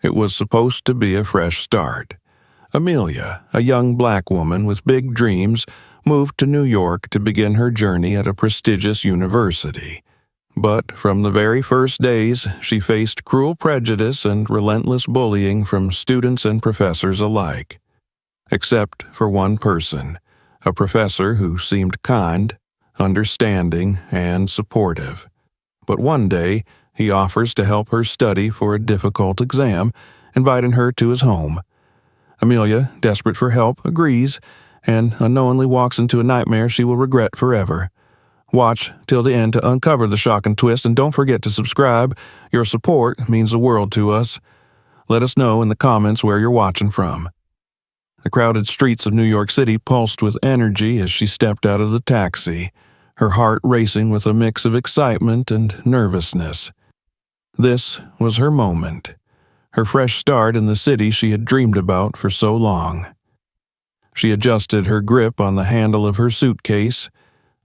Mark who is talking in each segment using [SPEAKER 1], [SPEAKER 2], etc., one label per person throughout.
[SPEAKER 1] It was supposed to be a fresh start. Amelia, a young black woman with big dreams, moved to New York to begin her journey at a prestigious university. But from the very first days, she faced cruel prejudice and relentless bullying from students and professors alike. Except for one person, a professor who seemed kind, understanding, and supportive. But one day, he offers to help her study for a difficult exam, inviting her to his home. Amelia, desperate for help, agrees, and unknowingly walks into a nightmare she will regret forever. Watch till the end to uncover the shock and twist, and don't forget to subscribe. Your support means the world to us. Let us know in the comments where you're watching from. The crowded streets of New York City pulsed with energy as she stepped out of the taxi, her heart racing with a mix of excitement and nervousness. This was her moment, her fresh start in the city she had dreamed about for so long. She adjusted her grip on the handle of her suitcase,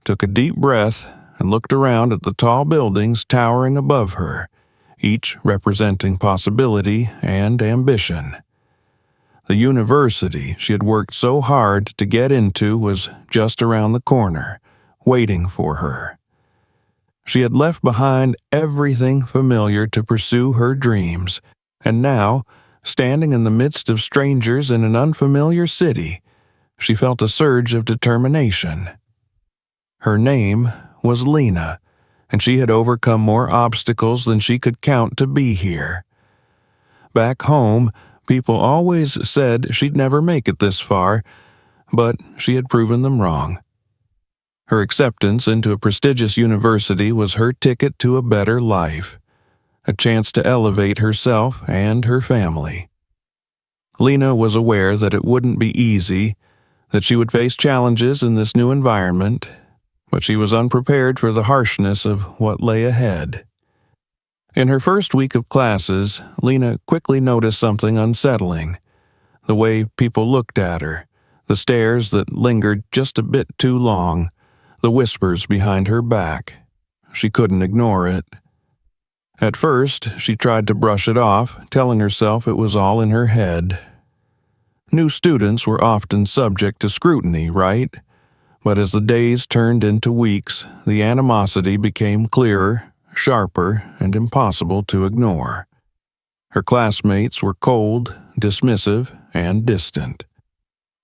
[SPEAKER 1] took a deep breath, and looked around at the tall buildings towering above her, each representing possibility and ambition. The university she had worked so hard to get into was just around the corner, waiting for her. She had left behind everything familiar to pursue her dreams, and now, standing in the midst of strangers in an unfamiliar city, she felt a surge of determination. Her name was Lena, and she had overcome more obstacles than she could count to be here. Back home, people always said she'd never make it this far, but she had proven them wrong. Her acceptance into a prestigious university was her ticket to a better life, a chance to elevate herself and her family. Lena was aware that it wouldn't be easy, that she would face challenges in this new environment, but she was unprepared for the harshness of what lay ahead. In her first week of classes, Lena quickly noticed something unsettling: the way people looked at her, the stares that lingered just a bit too long, the whispers behind her back. She couldn't ignore it. At first, she tried to brush it off, telling herself it was all in her head. New students were often subject to scrutiny, right? But as the days turned into weeks, the animosity became clearer, sharper, and impossible to ignore. Her classmates were cold, dismissive, and distant.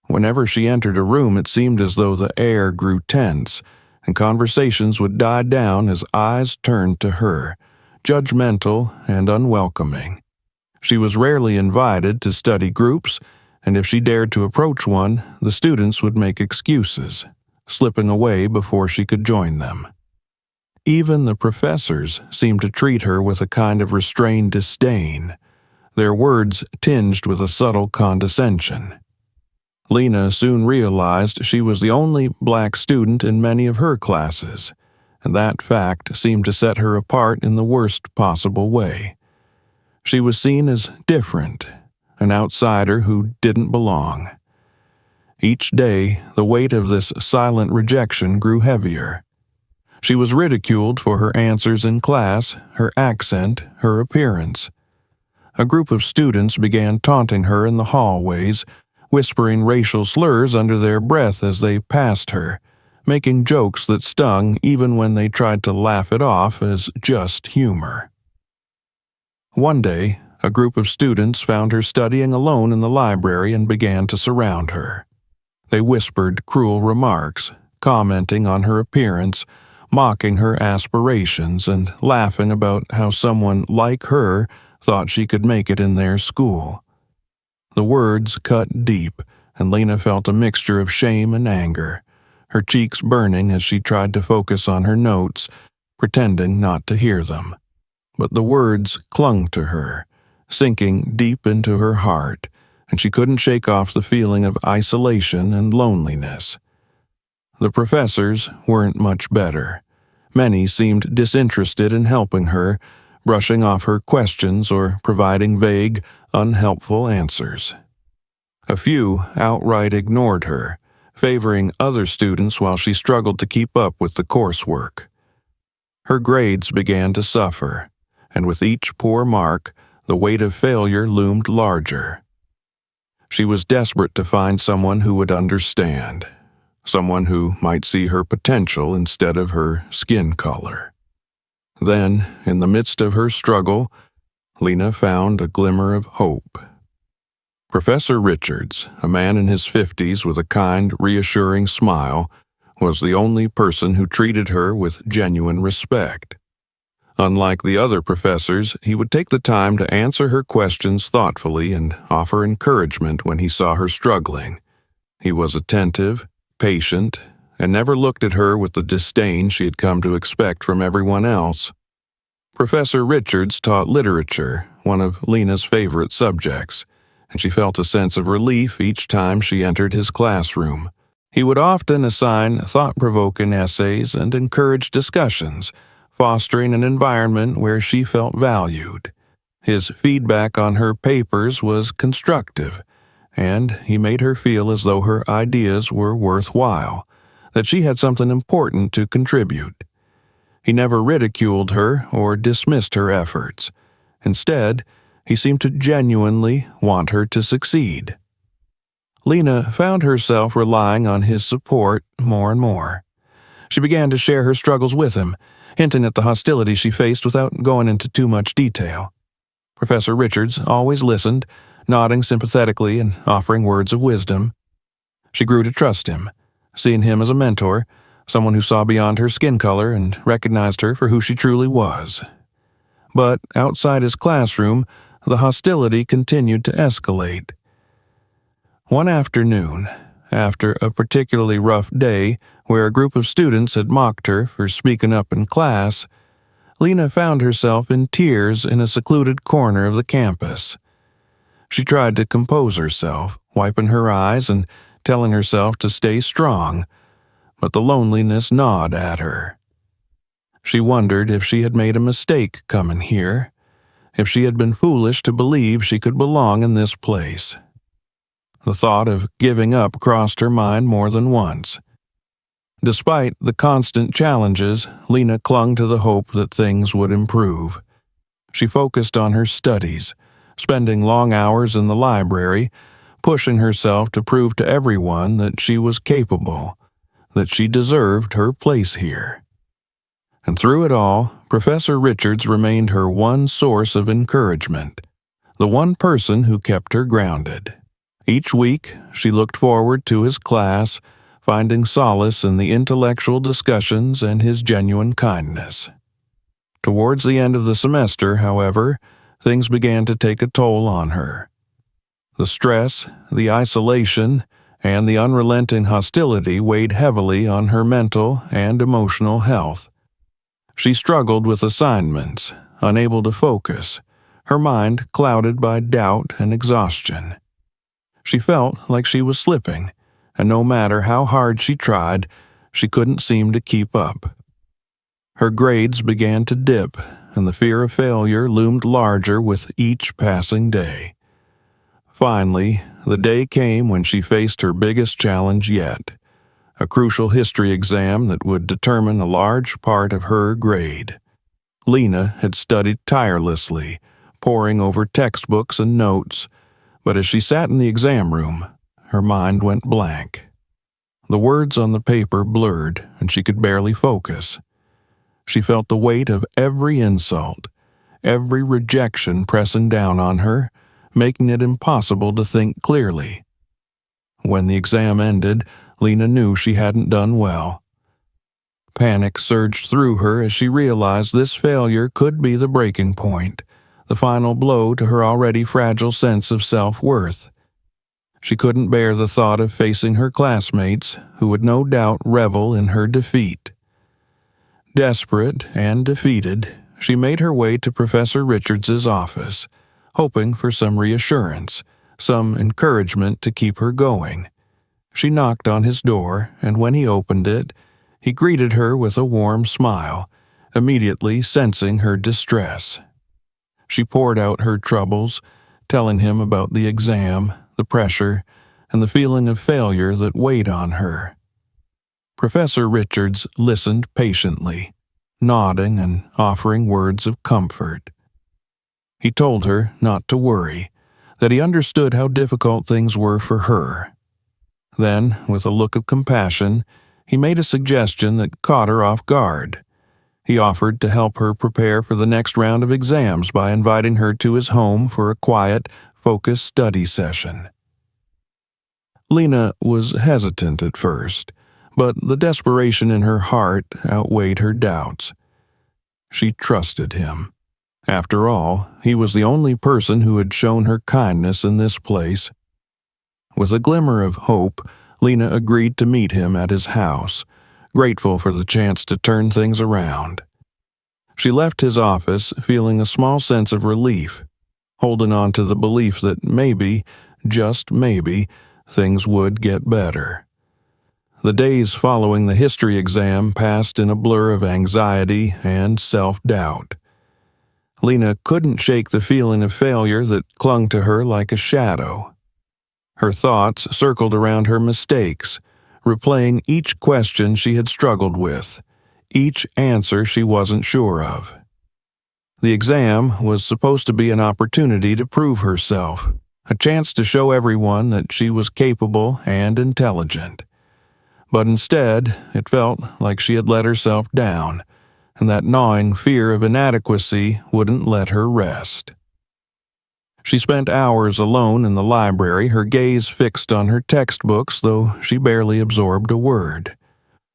[SPEAKER 1] Whenever she entered a room, it seemed as though the air grew tense, and conversations would die down as eyes turned to her, judgmental and unwelcoming. She was rarely invited to study groups, and if she dared to approach one, the students would make excuses, slipping away before she could join them. Even the professors seemed to treat her with a kind of restrained disdain, their words tinged with a subtle condescension. Lena soon realized she was the only black student in many of her classes, and that fact seemed to set her apart in the worst possible way. She was seen as different, an outsider who didn't belong. Each day, the weight of this silent rejection grew heavier. She was ridiculed for her answers in class, her accent, her appearance. A group of students began taunting her in the hallways, whispering racial slurs under their breath as they passed her, making jokes that stung even when they tried to laugh it off as just humor. One day, a group of students found her studying alone in the library and began to surround her. They whispered cruel remarks, commenting on her appearance, mocking her aspirations, and laughing about how someone like her thought she could make it in their school. The words cut deep, and Lena felt a mixture of shame and anger, her cheeks burning as she tried to focus on her notes, pretending not to hear them. But the words clung to her, sinking deep into her heart, and she couldn't shake off the feeling of isolation and loneliness. The professors weren't much better. Many seemed disinterested in helping her, brushing off her questions or providing vague, unhelpful answers. A few outright ignored her, favoring other students while she struggled to keep up with the coursework. Her grades began to suffer, and with each poor mark, The weight of failure loomed larger. She was desperate to find someone who would understand, someone who might see her potential instead of her skin color. Then, in the midst of her struggle, Lena found a glimmer of hope. Professor Richards, a man in his 50s with a kind, reassuring smile, was the only person who treated her with genuine respect. Unlike the other professors, he would take the time to answer her questions thoughtfully and offer encouragement when he saw her struggling. He was attentive, patient, and never looked at her with the disdain she had come to expect from everyone else. Professor Richards taught literature, one of Lena's favorite subjects, and she felt a sense of relief each time she entered his classroom. He would often assign thought-provoking essays and encourage discussions, fostering an environment where she felt valued. His feedback on her papers was constructive, and he made her feel as though her ideas were worthwhile, that she had something important to contribute. He never ridiculed her or dismissed her efforts. Instead, he seemed to genuinely want her to succeed. Lena found herself relying on his support more and more. She began to share her struggles with him, hinting at the hostility she faced without going into too much detail. Professor Richards always listened, nodding sympathetically and offering words of wisdom. She grew to trust him, seeing him as a mentor, someone who saw beyond her skin color and recognized her for who she truly was. But outside his classroom, the hostility continued to escalate. One afternoon, after a particularly rough day where a group of students had mocked her for speaking up in class, Lena found herself in tears in a secluded corner of the campus. She tried to compose herself, wiping her eyes and telling herself to stay strong, but the loneliness gnawed at her. She wondered if she had made a mistake coming here, if she had been foolish to believe she could belong in this place. The thought of giving up crossed her mind more than once. Despite the constant challenges, Lena clung to the hope that things would improve. She focused on her studies, spending long hours in the library, pushing herself to prove to everyone that she was capable, that she deserved her place here. And through it all, Professor Richards remained her one source of encouragement, the one person who kept her grounded. Each week, she looked forward to his class, finding solace in the intellectual discussions and his genuine kindness. Towards the end of the semester, however, things began to take a toll on her. The stress, the isolation, and the unrelenting hostility weighed heavily on her mental and emotional health. She struggled with assignments, unable to focus, her mind clouded by doubt and exhaustion. She felt like she was slipping, and no matter how hard she tried, she couldn't seem to keep up. Her grades began to dip, and the fear of failure loomed larger with each passing day. Finally, the day came when she faced her biggest challenge yet, a crucial history exam that would determine a large part of her grade. Lena had studied tirelessly, poring over textbooks and notes, but as she sat in the exam room, her mind went blank. The words on the paper blurred, and she could barely focus. She felt the weight of every insult, every rejection pressing down on her, making it impossible to think clearly. When the exam ended, Lena knew she hadn't done well. Panic surged through her as she realized this failure could be the breaking point, the final blow to her already fragile sense of self-worth. She couldn't bear the thought of facing her classmates, who would no doubt revel in her defeat. Desperate and defeated, she made her way to Professor Richards's office, hoping for some reassurance, some encouragement to keep her going. She knocked on his door, and when he opened it, he greeted her with a warm smile, immediately sensing her distress. She poured out her troubles, telling him about the exam, the pressure, and the feeling of failure that weighed on her. Professor Richards listened patiently, nodding and offering words of comfort. He told her not to worry, that he understood how difficult things were for her. Then, with a look of compassion, he made a suggestion that caught her off guard. He offered to help her prepare for the next round of exams by inviting her to his home for a quiet, focused study session. Lena was hesitant at first, but the desperation in her heart outweighed her doubts. She trusted him. After all, he was the only person who had shown her kindness in this place. With a glimmer of hope, Lena agreed to meet him at his house, grateful for the chance to turn things around. She left his office feeling a small sense of relief, holding on to the belief that maybe, just maybe, things would get better. The days following the history exam passed in a blur of anxiety and self-doubt. Lena couldn't shake the feeling of failure that clung to her like a shadow. Her thoughts circled around her mistakes, replaying each question she had struggled with, each answer she wasn't sure of. The exam was supposed to be an opportunity to prove herself, a chance to show everyone that she was capable and intelligent. But instead, it felt like she had let herself down, and that gnawing fear of inadequacy wouldn't let her rest. She spent hours alone in the library, her gaze fixed on her textbooks, though she barely absorbed a word.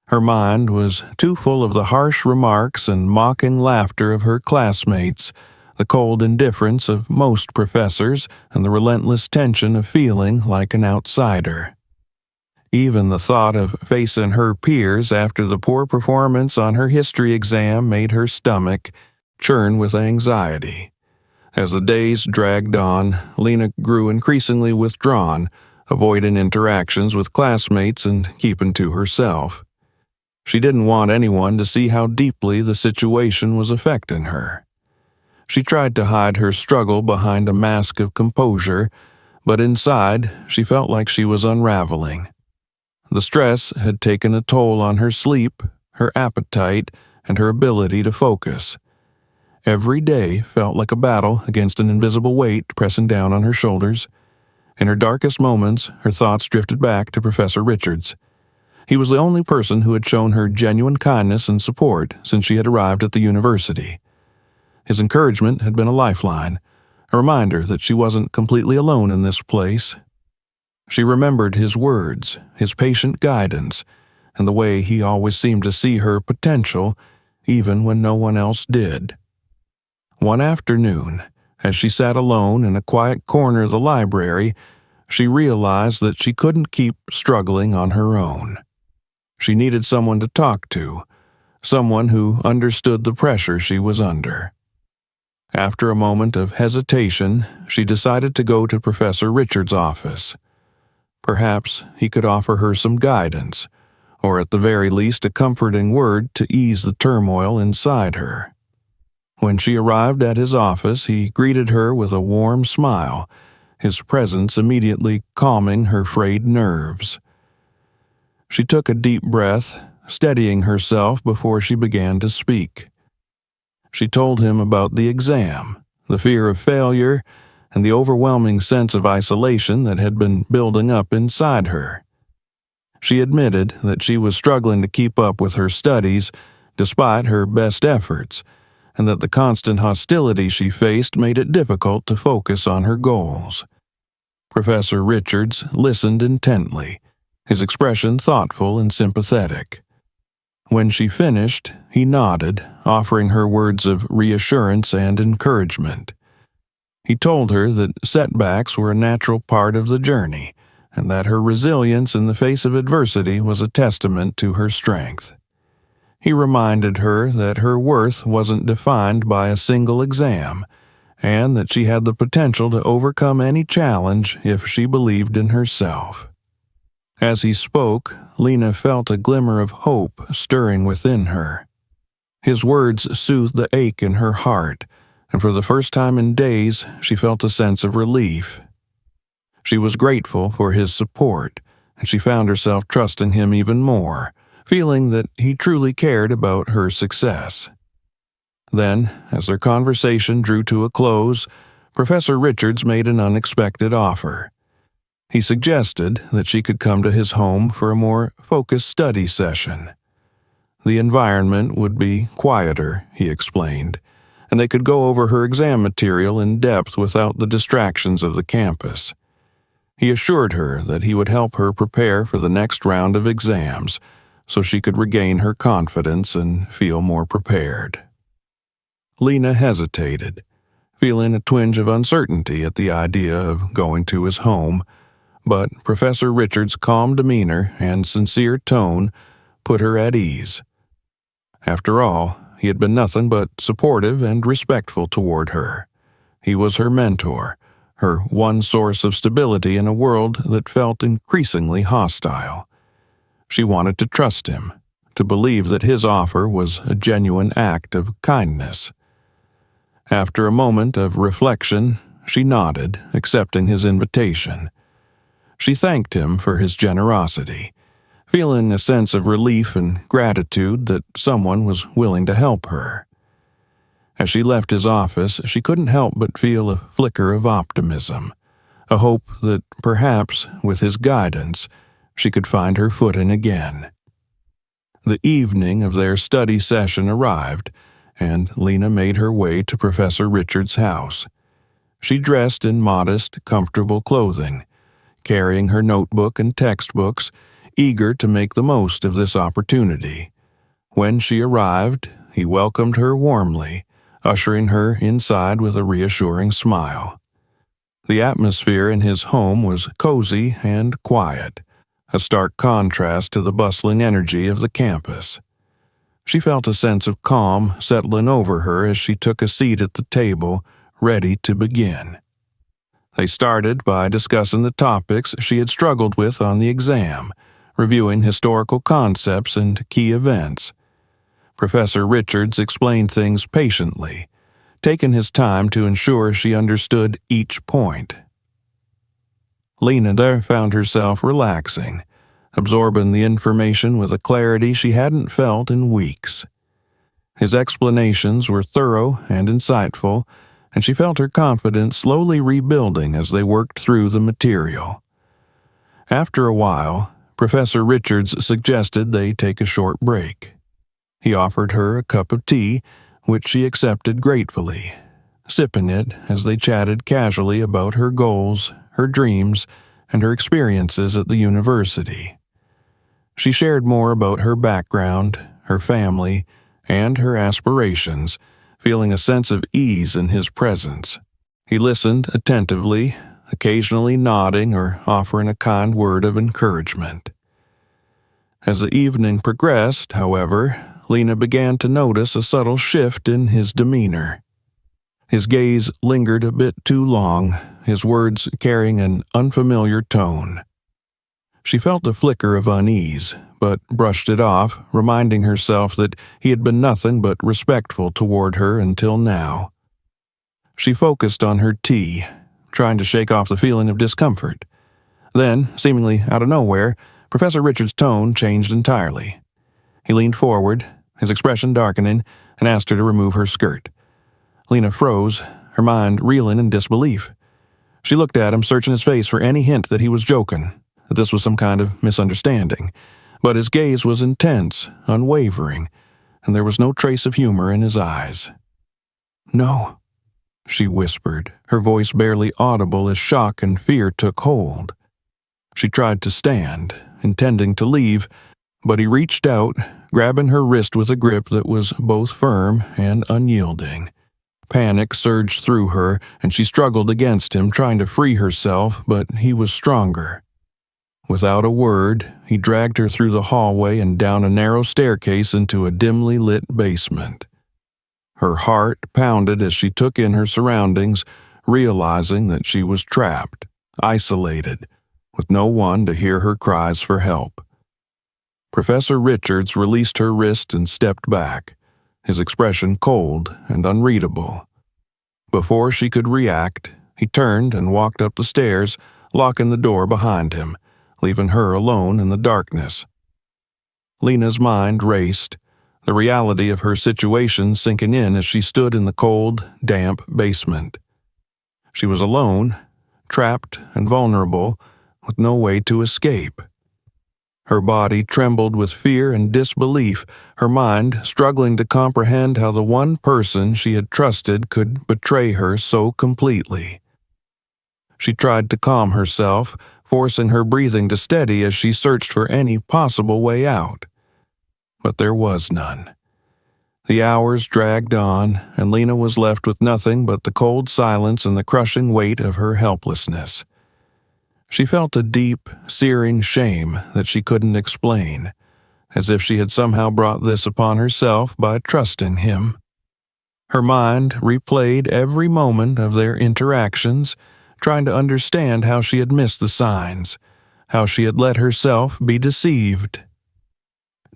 [SPEAKER 1] Her mind was too full of the harsh remarks and mocking laughter of her classmates, the cold indifference of most professors, and the relentless tension of feeling like an outsider. Even the thought of facing her peers after the poor performance on her history exam made her stomach churn with anxiety. As the days dragged on, Lena grew increasingly withdrawn, avoiding interactions with classmates and keeping to herself. She didn't want anyone to see how deeply the situation was affecting her. She tried to hide her struggle behind a mask of composure, but inside she felt like she was unraveling. The stress had taken a toll on her sleep, her appetite, and her ability to focus. Every day felt like a battle against an invisible weight pressing down on her shoulders. In her darkest moments, her thoughts drifted back to Professor Richards. He was the only person who had shown her genuine kindness and support since she had arrived at the university. His encouragement had been a lifeline, a reminder that she wasn't completely alone in this place. She remembered his words, his patient guidance, and the way he always seemed to see her potential, even when no one else did. One afternoon, as she sat alone in a quiet corner of the library, she realized that she couldn't keep struggling on her own. She needed someone to talk to, someone who understood the pressure she was under. After a moment of hesitation, she decided to go to Professor Richards' office. Perhaps he could offer her some guidance, or at the very least a comforting word to ease the turmoil inside her. When she arrived at his office, he greeted her with a warm smile, his presence immediately calming her frayed nerves. She took a deep breath, steadying herself before she began to speak. She told him about the exam, the fear of failure, and the overwhelming sense of isolation that had been building up inside her. She admitted that she was struggling to keep up with her studies despite her best efforts, and that the constant hostility she faced made it difficult to focus on her goals. Professor Richards listened intently, his expression thoughtful and sympathetic. When she finished, he nodded, offering her words of reassurance and encouragement. He told her that setbacks were a natural part of the journey, and that her resilience in the face of adversity was a testament to her strength. He reminded her that her worth wasn't defined by a single exam, and that she had the potential to overcome any challenge if she believed in herself. As he spoke, Lena felt a glimmer of hope stirring within her. His words soothed the ache in her heart, and for the first time in days, she felt a sense of relief. She was grateful for his support, and she found herself trusting him even more, feeling that he truly cared about her success. Then, as their conversation drew to a close, Professor Richards made an unexpected offer. He suggested that she could come to his home for a more focused study session. The environment would be quieter, he explained, and they could go over her exam material in depth without the distractions of the campus. He assured her that he would help her prepare for the next round of exams so she could regain her confidence and feel more prepared. Lena hesitated, feeling a twinge of uncertainty at the idea of going to his home, but Professor Richards' calm demeanor and sincere tone put her at ease. After all, he had been nothing but supportive and respectful toward her. He was her mentor, her one source of stability in a world that felt increasingly hostile. She wanted to trust him, to believe that his offer was a genuine act of kindness. After a moment of reflection, she nodded, accepting his invitation. She thanked him for his generosity, feeling a sense of relief and gratitude that someone was willing to help her. As she left his office, she couldn't help but feel a flicker of optimism, a hope that perhaps, with his guidance, she could find her footing again. The evening of their study session arrived, and Lena made her way to Professor Richards' house. She dressed in modest, comfortable clothing, carrying her notebook and textbooks, eager to make the most of this opportunity. When she arrived, he welcomed her warmly, ushering her inside with a reassuring smile. The atmosphere in his home was cozy and quiet, a stark contrast to the bustling energy of the campus. She felt a sense of calm settling over her as she took a seat at the table, ready to begin. They started by discussing the topics she had struggled with on the exam, reviewing historical concepts and key events. Professor Richards explained things patiently, taking his time to ensure she understood each point. Lena there found herself relaxing, absorbing the information with a clarity she hadn't felt in weeks. His explanations were thorough and insightful, and she felt her confidence slowly rebuilding as they worked through the material. After a while, Professor Richards suggested they take a short break. He offered her a cup of tea, which she accepted gratefully, sipping it as they chatted casually about her goals, her dreams, and her experiences at the university. She shared more about her background, her family, and her aspirations, feeling a sense of ease in his presence. He listened attentively, occasionally nodding or offering a kind word of encouragement. As the evening progressed, however, Lena began to notice a subtle shift in his demeanor. His gaze lingered a bit too long, his words carrying an unfamiliar tone. She felt a flicker of unease, but brushed it off, reminding herself that he had been nothing but respectful toward her until now. She focused on her tea, trying to shake off the feeling of discomfort. Then, seemingly out of nowhere, Professor Richards' tone changed entirely. He leaned forward, his expression darkening, and asked her to remove her skirt. Lena froze, her mind reeling in disbelief. She looked at him, searching his face for any hint that he was joking, that this was some kind of misunderstanding. But his gaze was intense, unwavering, and there was no trace of humor in his eyes. "No," she whispered, her voice barely audible as shock and fear took hold. She tried to stand, intending to leave, but he reached out, grabbing her wrist with a grip that was both firm and unyielding. Panic surged through her, and she struggled against him, trying to free herself, but he was stronger. Without a word, he dragged her through the hallway and down a narrow staircase into a dimly lit basement. Her heart pounded as she took in her surroundings, realizing that she was trapped, isolated, with no one to hear her cries for help. Professor Richards released her wrist and stepped back, his expression cold and unreadable. Before she could react, he turned and walked up the stairs, locking the door behind him, leaving her alone in the darkness. Lena's mind raced, the reality of her situation sinking in as she stood in the cold, damp basement. She was alone, trapped and vulnerable, with no way to escape. Her body trembled with fear and disbelief, her mind struggling to comprehend how the one person she had trusted could betray her so completely. She tried to calm herself, forcing her breathing to steady as she searched for any possible way out. But there was none. The hours dragged on, and Lena was left with nothing but the cold silence and the crushing weight of her helplessness. She felt a deep, searing shame that she couldn't explain, as if she had somehow brought this upon herself by trusting him. Her mind replayed every moment of their interactions, trying to understand how she had missed the signs, how she had let herself be deceived.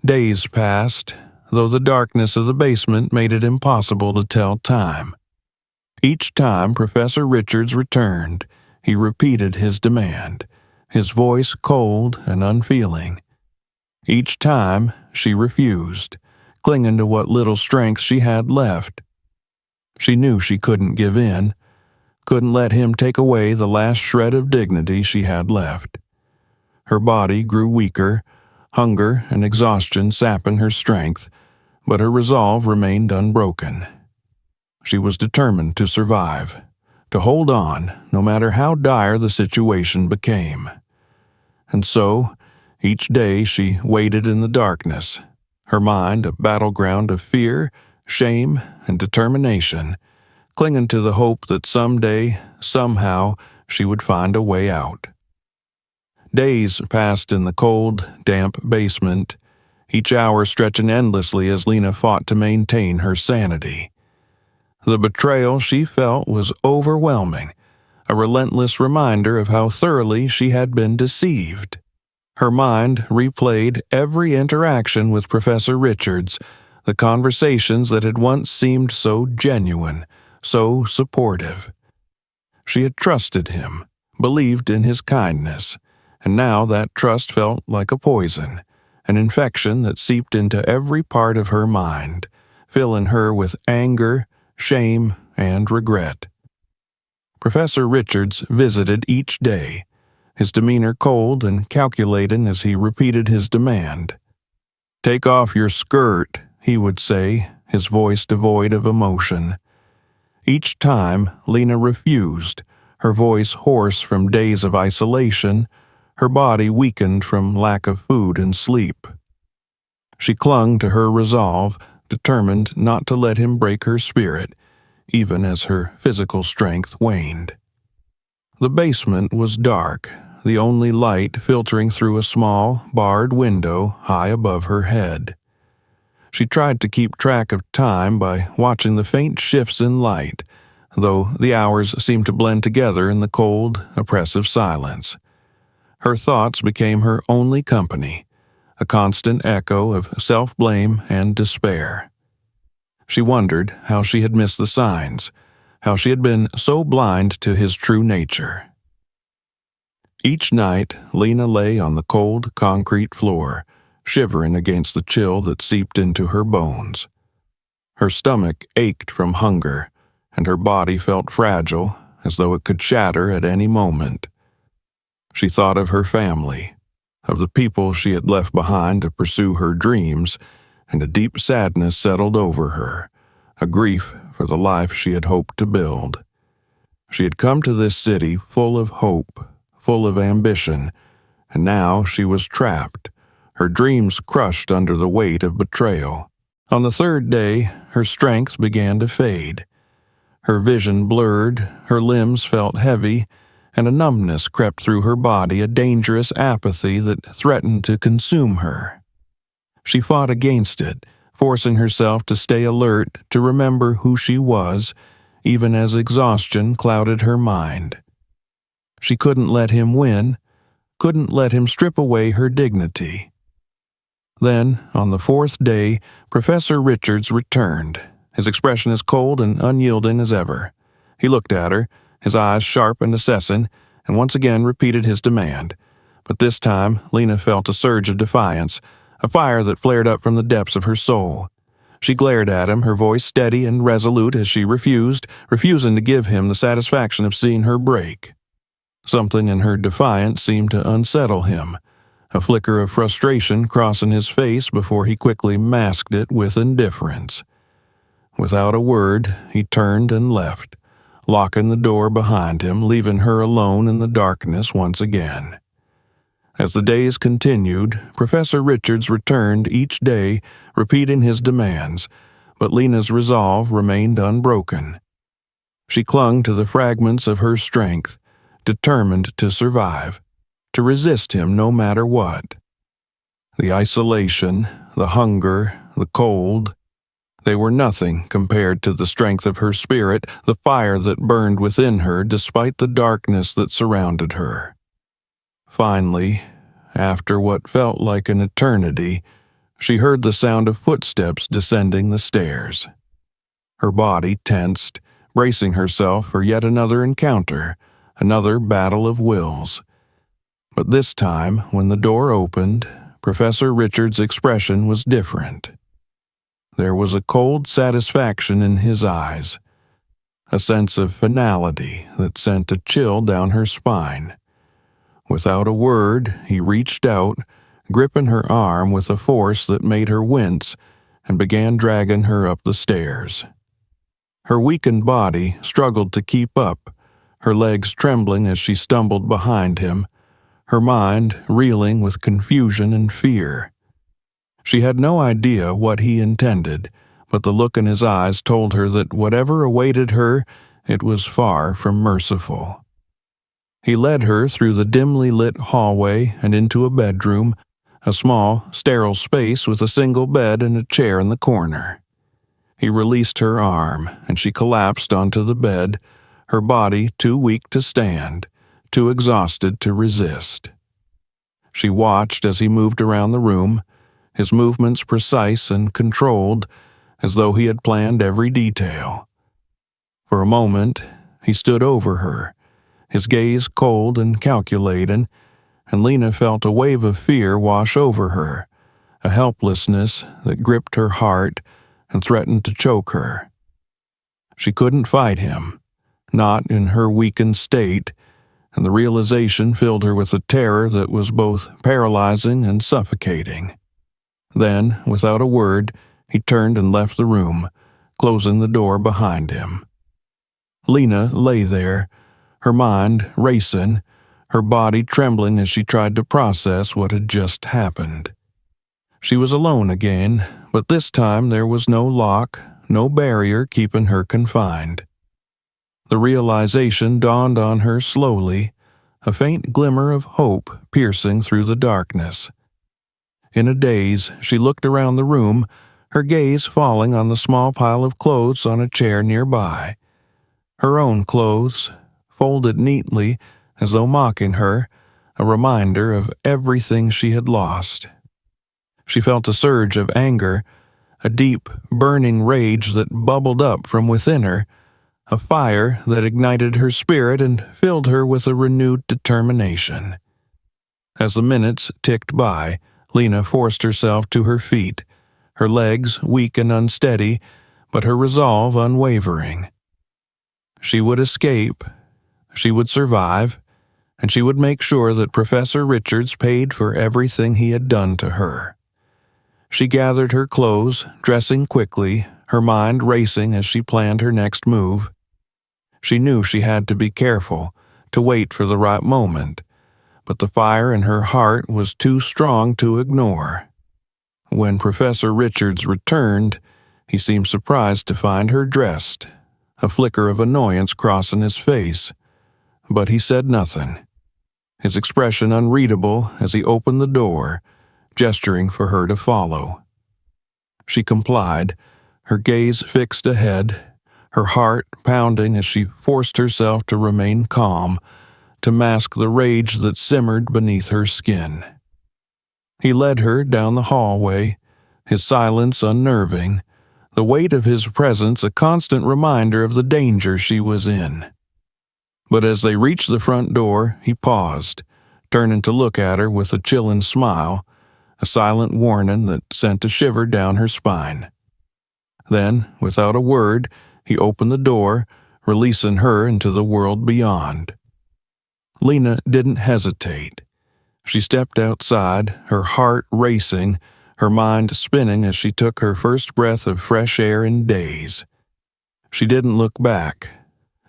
[SPEAKER 1] Days passed, though the darkness of the basement made it impossible to tell time. Each time Professor Richards returned, he repeated his demand, his voice cold and unfeeling. Each time she refused, clinging to what little strength she had left. She knew she couldn't give in, couldn't let him take away the last shred of dignity she had left. Her body grew weaker, hunger and exhaustion sapping her strength, but her resolve remained unbroken. She was determined to survive, to hold on, no matter how dire the situation became. And so, each day she waited in the darkness, her mind a battleground of fear, shame, and determination, clinging to the hope that someday, somehow, she would find a way out. Days passed in the cold, damp basement, each hour stretching endlessly as Lena fought to maintain her sanity. The betrayal she felt was overwhelming, a relentless reminder of how thoroughly she had been deceived. Her mind replayed every interaction with Professor Richards, the conversations that had once seemed so genuine, so supportive. She had trusted him, believed in his kindness, and now that trust felt like a poison, an infection that seeped into every part of her mind, filling her with anger, shame, and regret. Professor Richards visited each day, his demeanor cold and calculating as he repeated his demand. "Take off your skirt," he would say, his voice devoid of emotion. Each time, Lena refused, her voice hoarse from days of isolation, her body weakened from lack of food and sleep. She clung to her resolve, determined not to let him break her spirit, even as her physical strength waned. The basement was dark, the only light filtering through a small, barred window high above her head. She tried to keep track of time by watching the faint shifts in light, though the hours seemed to blend together in the cold, oppressive silence. Her thoughts became her only company, a constant echo of self-blame and despair. She wondered how she had missed the signs, how she had been so blind to his true nature. Each night, Lena lay on the cold concrete floor, shivering against the chill that seeped into her bones. Her stomach ached from hunger, and her body felt fragile, as though it could shatter at any moment. She thought of her family, of the people she had left behind to pursue her dreams, and a deep sadness settled over her, a grief for the life she had hoped to build. She had come to this city full of hope, full of ambition, and now she was trapped, her dreams crushed under the weight of betrayal. On the third day, her strength began to fade. Her vision blurred, her limbs felt heavy, and a numbness crept through her body, a dangerous apathy that threatened to consume her. She fought against it, forcing herself to stay alert, to remember who she was, even as exhaustion clouded her mind. She couldn't let him win, couldn't let him strip away her dignity. Then, on the fourth day, Professor Richards returned, his expression as cold and unyielding as ever. He looked at her, his eyes sharp and assessing, and once again repeated his demand. But this time, Lena felt a surge of defiance, a fire that flared up from the depths of her soul. She glared at him, her voice steady and resolute as she refusing to give him the satisfaction of seeing her break. Something in her defiance seemed to unsettle him, a flicker of frustration crossing his face before he quickly masked it with indifference. Without a word, he turned and left, locking the door behind him, leaving her alone in the darkness once again. As the days continued, Professor Richards returned each day, repeating his demands, but Lena's resolve remained unbroken. She clung to the fragments of her strength, determined to survive, to resist him no matter what. The isolation, the hunger, the cold, they were nothing compared to the strength of her spirit, the fire that burned within her despite the darkness that surrounded her. Finally, after what felt like an eternity, she heard the sound of footsteps descending the stairs. Her body tensed, bracing herself for yet another encounter, another battle of wills. But this time, when the door opened, Professor Richards' expression was different. There was a cold satisfaction in his eyes, a sense of finality that sent a chill down her spine. Without a word, he reached out, gripping her arm with a force that made her wince, and began dragging her up the stairs. Her weakened body struggled to keep up, her legs trembling as she stumbled behind him, her mind reeling with confusion and fear. She had no idea what he intended, but the look in his eyes told her that whatever awaited her, it was far from merciful. He led her through the dimly lit hallway and into a bedroom, a small, sterile space with a single bed and a chair in the corner. He released her arm, and she collapsed onto the bed, her body too weak to stand, too exhausted to resist. She watched as he moved around the room, his movements precise and controlled, as though he had planned every detail. For a moment, he stood over her, his gaze cold and calculating, and Lena felt a wave of fear wash over her, a helplessness that gripped her heart and threatened to choke her. She couldn't fight him, not in her weakened state, and the realization filled her with a terror that was both paralyzing and suffocating. Then, without a word, he turned and left the room, closing the door behind him. Lena lay there, her mind racing, her body trembling as she tried to process what had just happened. She was alone again, but this time there was no lock, no barrier keeping her confined. The realization dawned on her slowly, a faint glimmer of hope piercing through the darkness. In a daze, she looked around the room, her gaze falling on the small pile of clothes on a chair nearby. Her own clothes, folded neatly, as though mocking her, a reminder of everything she had lost. She felt a surge of anger, a deep, burning rage that bubbled up from within her, a fire that ignited her spirit and filled her with a renewed determination. As the minutes ticked by, Lena forced herself to her feet, her legs weak and unsteady, but her resolve unwavering. She would escape, she would survive, and she would make sure that Professor Richards paid for everything he had done to her. She gathered her clothes, dressing quickly, her mind racing as she planned her next move. She knew she had to be careful, to wait for the right moment, but the fire in her heart was too strong to ignore. When Professor Richards returned, he seemed surprised to find her dressed, a flicker of annoyance crossing his face, but he said nothing, his expression unreadable as he opened the door, gesturing for her to follow. She complied, her gaze fixed ahead, her heart pounding as she forced herself to remain calm, to mask the rage that simmered beneath her skin. He led her down the hallway, his silence unnerving, the weight of his presence a constant reminder of the danger she was in. But as they reached the front door, he paused, turning to look at her with a chilling smile, a silent warning that sent a shiver down her spine. Then, without a word, he opened the door, releasing her into the world beyond. Lena didn't hesitate. She stepped outside, her heart racing, her mind spinning as she took her first breath of fresh air in days. She didn't look back,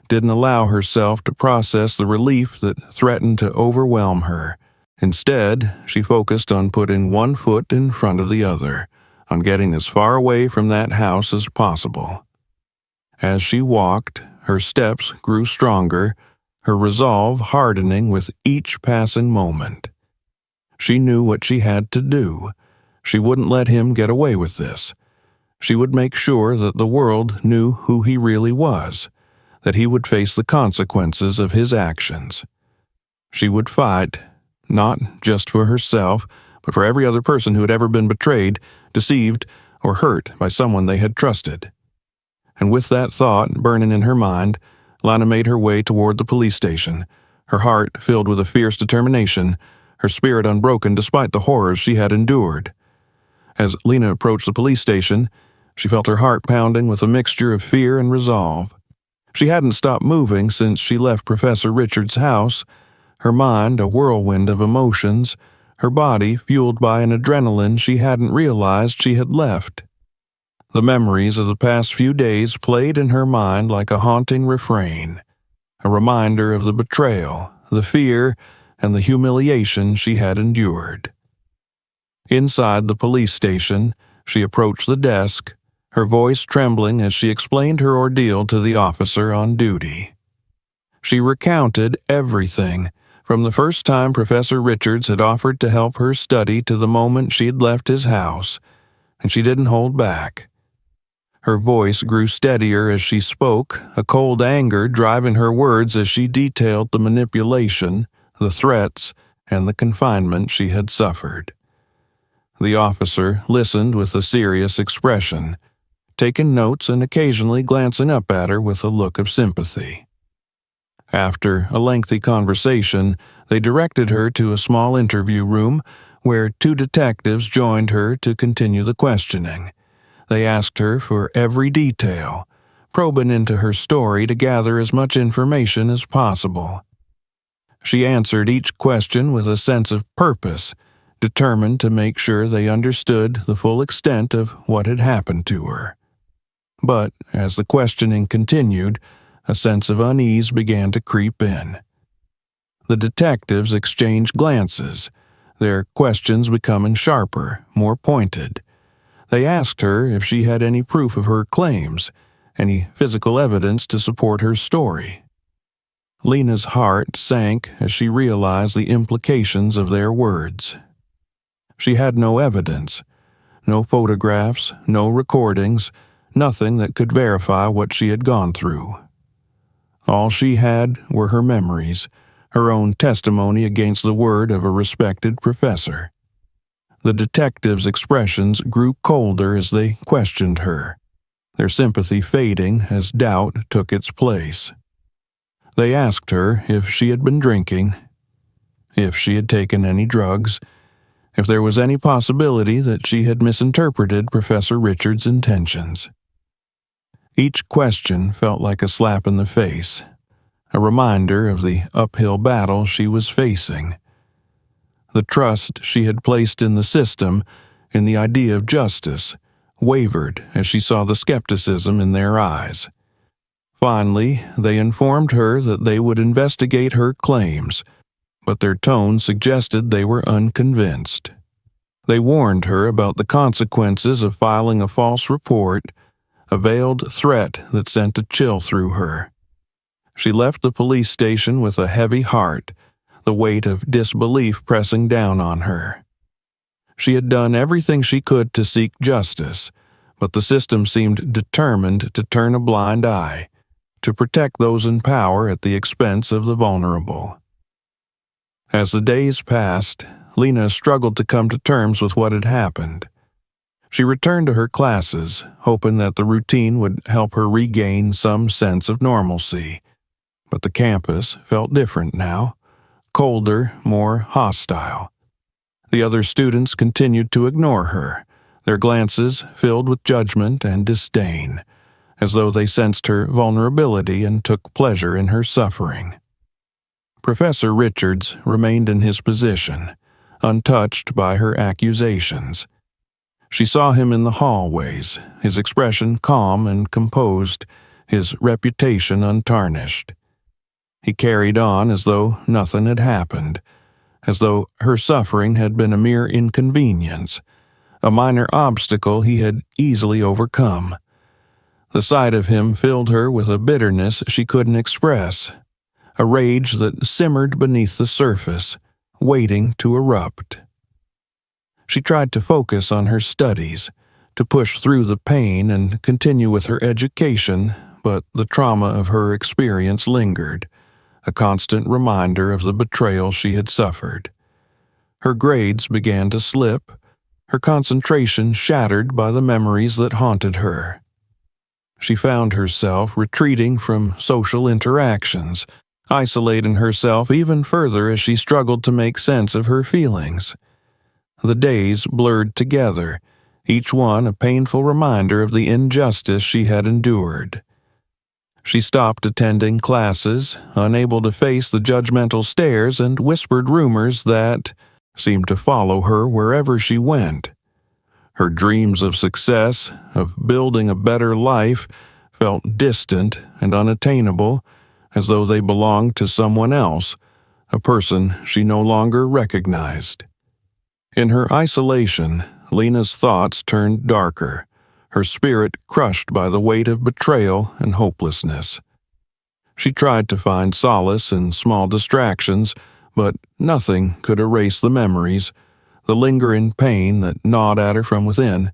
[SPEAKER 1] didn't allow herself to process the relief that threatened to overwhelm her. Instead, she focused on putting one foot in front of the other, on getting as far away from that house as possible. As she walked, her steps grew stronger, her resolve hardening with each passing moment. She knew what she had to do. She wouldn't let him get away with this. She would make sure that the world knew who he really was, that he would face the consequences of his actions. She would fight, not just for herself, but for every other person who had ever been betrayed, deceived, or hurt by someone they had trusted. And with that thought burning in her mind, Lana made her way toward the police station, her heart filled with a fierce determination, her spirit unbroken despite the horrors she had endured. As Lena approached the police station, she felt her heart pounding with a mixture of fear and resolve. She hadn't stopped moving since she left Professor Richards' house, her mind a whirlwind of emotions, her body fueled by an adrenaline she hadn't realized she had left. The memories of the past few days played in her mind like a haunting refrain, a reminder of the betrayal, the fear, and the humiliation she had endured. Inside the police station, she approached the desk, her voice trembling as she explained her ordeal to the officer on duty. She recounted everything, from the first time Professor Richards had offered to help her study to the moment she had left his house, and she didn't hold back. Her voice grew steadier as she spoke, a cold anger driving her words as she detailed the manipulation, the threats, and the confinement she had suffered. The officer listened with a serious expression, taking notes and occasionally glancing up at her with a look of sympathy. After a lengthy conversation, they directed her to a small interview room where 2 detectives joined her to continue the questioning. They asked her for every detail, probing into her story to gather as much information as possible. She answered each question with a sense of purpose, determined to make sure they understood the full extent of what had happened to her. But as the questioning continued, a sense of unease began to creep in. The detectives exchanged glances, their questions becoming sharper, more pointed. They asked her if she had any proof of her claims, any physical evidence to support her story. Lena's heart sank as she realized the implications of their words. She had no evidence, no photographs, no recordings, nothing that could verify what she had gone through. All she had were her memories, her own testimony against the word of a respected professor. The detectives' expressions grew colder as they questioned her, their sympathy fading as doubt took its place. They asked her if she had been drinking, if she had taken any drugs, if there was any possibility that she had misinterpreted Professor Richards' intentions. Each question felt like a slap in the face, a reminder of the uphill battle she was facing. The trust she had placed in the system, in the idea of justice, wavered as she saw the skepticism in their eyes. Finally, they informed her that they would investigate her claims, but their tone suggested they were unconvinced. They warned her about the consequences of filing a false report, a veiled threat that sent a chill through her. She left the police station with a heavy heart, the weight of disbelief pressing down on her. She had done everything she could to seek justice, but the system seemed determined to turn a blind eye, to protect those in power at the expense of the vulnerable. As the days passed, Lena struggled to come to terms with what had happened. She returned to her classes, hoping that the routine would help her regain some sense of normalcy. But the campus felt different now, colder, more hostile. The other students continued to ignore her, their glances filled with judgment and disdain, as though they sensed her vulnerability and took pleasure in her suffering. Professor Richards remained in his position, untouched by her accusations. She saw him in the hallways, his expression calm and composed, his reputation untarnished. He carried on as though nothing had happened, as though her suffering had been a mere inconvenience, a minor obstacle he had easily overcome. The sight of him filled her with a bitterness she couldn't express, a rage that simmered beneath the surface, waiting to erupt. She tried to focus on her studies, to push through the pain and continue with her education, but the trauma of her experience lingered, a constant reminder of the betrayal she had suffered. Her grades began to slip, her concentration shattered by the memories that haunted her. She found herself retreating from social interactions, isolating herself even further as she struggled to make sense of her feelings. The days blurred together, each one a painful reminder of the injustice she had endured. She stopped attending classes, unable to face the judgmental stares and whispered rumors that seemed to follow her wherever she went. Her dreams of success, of building a better life, felt distant and unattainable, as though they belonged to someone else, a person she no longer recognized. In her isolation, Lena's thoughts turned darker, her spirit crushed by the weight of betrayal and hopelessness. She tried to find solace in small distractions, but nothing could erase the memories, the lingering pain that gnawed at her from within.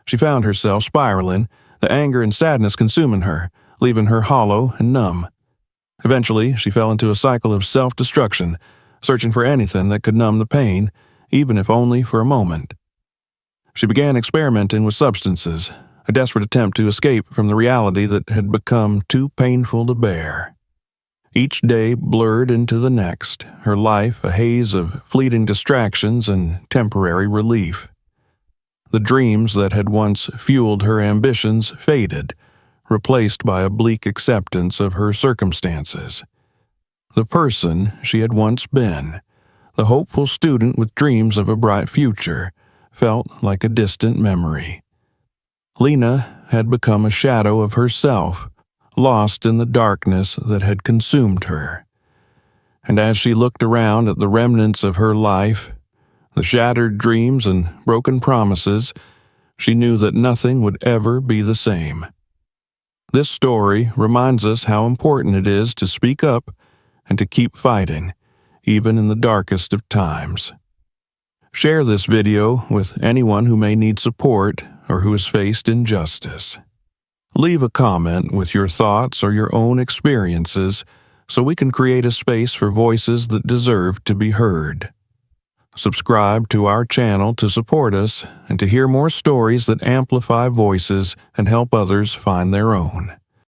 [SPEAKER 1] She found herself spiraling, the anger and sadness consuming her, leaving her hollow and numb. Eventually, she fell into a cycle of self-destruction, searching for anything that could numb the pain, even if only for a moment. She began experimenting with substances, a desperate attempt to escape from the reality that had become too painful to bear. Each day blurred into the next, her life a haze of fleeting distractions and temporary relief. The dreams that had once fueled her ambitions faded, replaced by a bleak acceptance of her circumstances. The person she had once been, the hopeful student with dreams of a bright future, felt like a distant memory. Lena had become a shadow of herself, lost in the darkness that had consumed her. And as she looked around at the remnants of her life, the shattered dreams and broken promises, she knew that nothing would ever be the same. This story reminds us how important it is to speak up and to keep fighting, even in the darkest of times. Share this video with anyone who may need support or who has faced injustice. Leave a comment with your thoughts or your own experiences so we can create a space for voices that deserve to be heard. Subscribe to our channel to support us and to hear more stories that amplify voices and help others find their own.